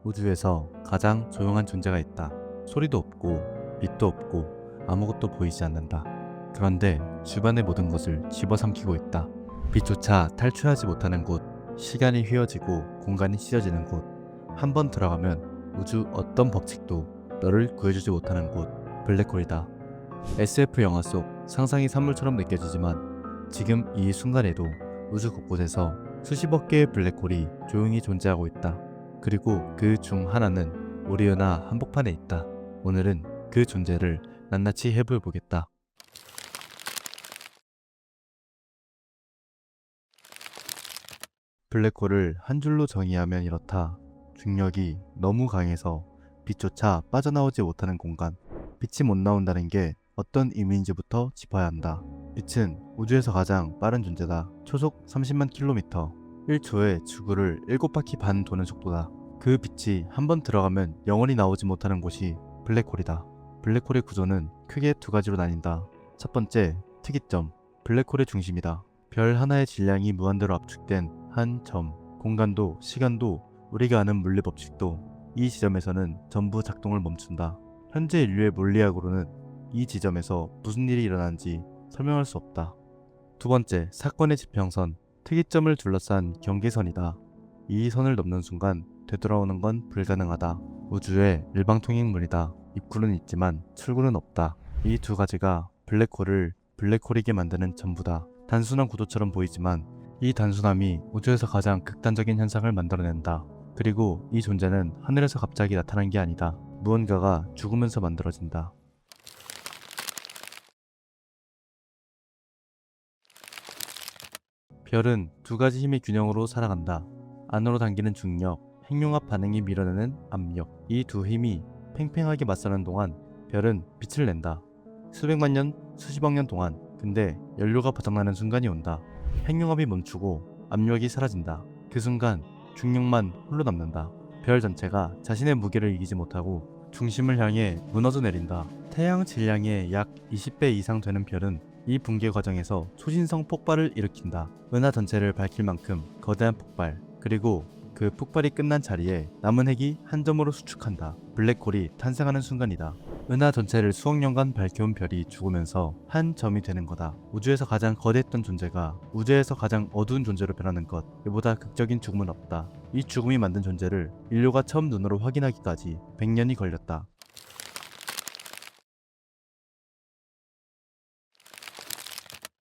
우주에서 가장 조용한 존재가 있다. 소리도 없고 빛도 없고 아무것도 보이지 않는다. 그런데 주변의 모든 것을 집어삼키고 있다. 빛조차 탈출하지 못하는 곳, 시간이 휘어지고 공간이 찢어지는 곳, 한 번 들어가면 우주 어떤 법칙도 너를 구해주지 못하는 곳, 블랙홀이다. SF 영화 속 상상이 산물처럼 느껴지지만 지금 이 순간에도 우주 곳곳에서 수십억 개의 블랙홀이 조용히 존재하고 있다. 그리고 그 중 하나는 우리은하 한복판에 있다. 오늘은 그 존재를 낱낱이 해보겠다. 블랙홀을 한 줄로 정의하면 이렇다. 중력이 너무 강해서 빛조차 빠져나오지 못하는 공간. 빛이 못 나온다는 게 어떤 의미인지부터 짚어야 한다. 빛은 우주에서 가장 빠른 존재다. 초속 30만 킬로미터. 1초에 지구를 7바퀴 반 도는 속도다. 그 빛이 한 번 들어가면 영원히 나오지 못하는 곳이 블랙홀이다. 블랙홀의 구조는 크게 두 가지로 나뉜다. 첫 번째, 특이점. 블랙홀의 중심이다. 별 하나의 질량이 무한대로 압축된 한 점. 공간도 시간도 우리가 아는 물리 법칙도 이 지점에서는 전부 작동을 멈춘다. 현재 인류의 물리학으로는 이 지점에서 무슨 일이 일어나는지 설명할 수 없다. 두 번째, 사건의 지평선. 특이점을 둘러싼 경계선이다. 이 선을 넘는 순간 되돌아오는 건 불가능하다. 우주의 일방통행물이다. 입구는 있지만 출구는 없다. 이 두 가지가 블랙홀을 블랙홀이게 만드는 전부다. 단순한 구도처럼 보이지만 이 단순함이 우주에서 가장 극단적인 현상을 만들어낸다. 그리고 이 존재는 하늘에서 갑자기 나타난 게 아니다. 무언가가 죽으면서 만들어진다. 별은 두 가지 힘의 균형으로 살아간다. 안으로 당기는 중력, 핵융합 반응이 밀어내는 압력. 이 두 힘이 팽팽하게 맞서는 동안 별은 빛을 낸다. 수백만 년, 수십억 년 동안. 근데 연료가 바닥나는 순간이 온다. 핵융합이 멈추고 압력이 사라진다. 그 순간 중력만 홀로 남는다. 별 전체가 자신의 무게를 이기지 못하고 중심을 향해 무너져 내린다. 태양 질량의 약 20배 이상 되는 별은 이 붕괴 과정에서 초신성 폭발을 일으킨다. 은하 전체를 밝힐 만큼 거대한 폭발. 그리고 그 폭발이 끝난 자리에 남은 핵이 한 점으로 수축한다. 블랙홀이 탄생하는 순간이다. 은하 전체를 수억 년간 밝혀온 별이 죽으면서 한 점이 되는 거다. 우주에서 가장 거대했던 존재가 우주에서 가장 어두운 존재로 변하는 것. 이보다 극적인 죽음은 없다. 이 죽음이 만든 존재를 인류가 처음 눈으로 확인하기까지 100년이 걸렸다.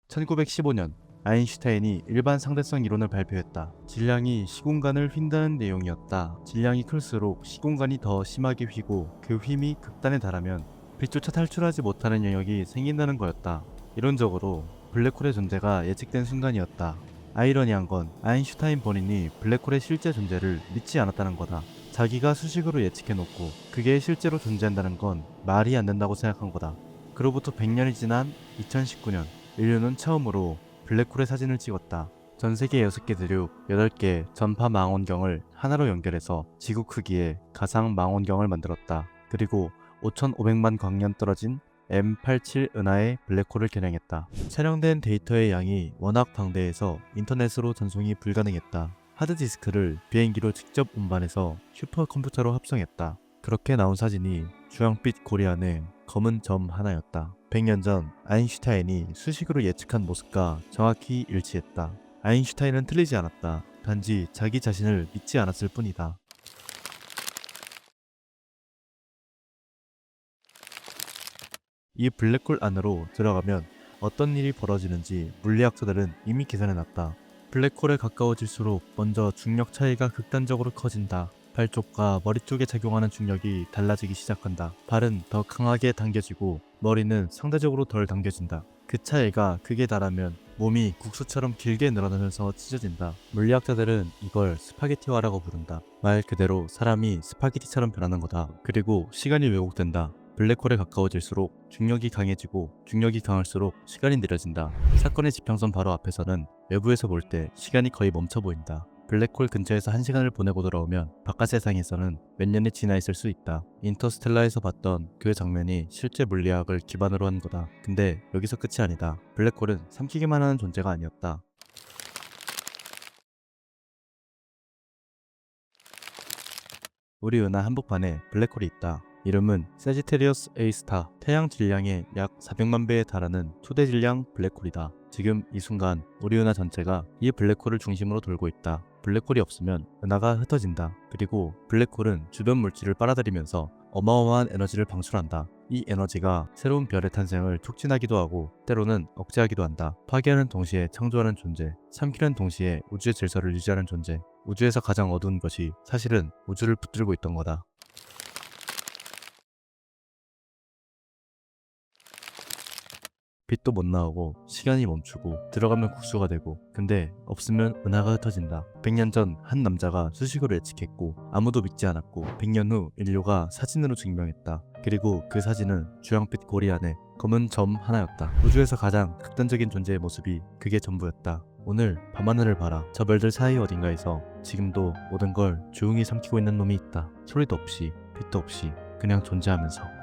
1915년 아인슈타인이 일반 상대성 이론을 발표했다. 질량이 시공간을 휜다는 내용이었다. 질량이 클수록 시공간이 더 심하게 휘고 그 힘이 극단에 달하면 빛조차 탈출하지 못하는 영역이 생긴다는 거였다. 이론적으로 블랙홀의 존재가 예측된 순간이었다. 아이러니한 건 아인슈타인 본인이 블랙홀의 실제 존재를 믿지 않았다는 거다. 자기가 수식으로 예측해놓고 그게 실제로 존재한다는 건 말이 안 된다고 생각한 거다. 그로부터 100년이 지난 2019년 인류는 처음으로 블랙홀의 사진을 찍었다. 전 세계 6개 대륙 8개 전파 망원경을 하나로 연결해서 지구 크기의 가상 망원경을 만들었다. 그리고 5,500만 광년 떨어진 M87 은하의 블랙홀을 겨냥했다. 촬영된 데이터의 양이 워낙 방대해서 인터넷으로 전송이 불가능했다. 하드디스크를 비행기로 직접 운반해서 슈퍼컴퓨터로 합성했다. 그렇게 나온 사진이 주황빛 고리 안에 검은 점 하나였다. 100년 전 아인슈타인이 수식으로 예측한 모습과 정확히 일치했다. 아인슈타인은 틀리지 않았다. 단지 자기 자신을 믿지 않았을 뿐이다. 이 블랙홀 안으로 들어가면 어떤 일이 벌어지는지 물리학자들은 이미 계산해놨다. 블랙홀에 가까워질수록 먼저 중력 차이가 극단적으로 커진다. 발 쪽과 머리 쪽에 작용하는 중력이 달라지기 시작한다. 발은 더 강하게 당겨지고 머리는 상대적으로 덜 당겨진다. 그 차이가 극에 달하면 몸이 국수처럼 길게 늘어나면서 찢어진다. 물리학자들은 이걸 스파게티화라고 부른다. 말 그대로 사람이 스파게티처럼 변하는 거다. 그리고 시간이 왜곡된다. 블랙홀에 가까워질수록 중력이 강해지고 중력이 강할수록 시간이 느려진다. 사건의 지평선 바로 앞에서는 외부에서 볼 때 시간이 거의 멈춰 보인다. 블랙홀 근처에서 1시간을 보내고 돌아오면 바깥 세상에서는 몇 년이 지나 있을 수 있다. 인터스텔라에서 봤던 그 장면이 실제 물리학을 기반으로 한 거다. 근데 여기서 끝이 아니다. 블랙홀은 삼키기만 하는 존재가 아니었다. 우리 은하 한복판에 블랙홀이 있다. 이름은 세지테리어스 A 스타, 태양 질량의 약 400만 배에 달하는 초대 질량 블랙홀이다. 지금 이 순간 우리 은하 전체가 이 블랙홀을 중심으로 돌고 있다. 블랙홀이 없으면 은하가 흩어진다. 그리고 블랙홀은 주변 물질을 빨아들이면서 어마어마한 에너지를 방출한다. 이 에너지가 새로운 별의 탄생을 촉진하기도 하고 때로는 억제하기도 한다. 파괴하는 동시에 창조하는 존재, 삼키는 동시에 우주의 질서를 유지하는 존재. 우주에서 가장 어두운 것이 사실은 우주를 붙들고 있던 거다. 빛도 못 나오고 시간이 멈추고 들어가면 국수가 되고 근데 없으면 은하가 흩어진다. 100년 전 한 남자가 수식어를 예측했고 아무도 믿지 않았고 100년 후 인류가 사진으로 증명했다. 그리고 그 사진은 주황빛 고리 안에 검은 점 하나였다. 우주에서 가장 극단적인 존재의 모습이 그게 전부였다. 오늘 밤하늘을 봐라. 저 별들 사이 어딘가에서 지금도 모든 걸 조용히 삼키고 있는 놈이 있다. 소리도 없이 빛도 없이 그냥 존재하면서.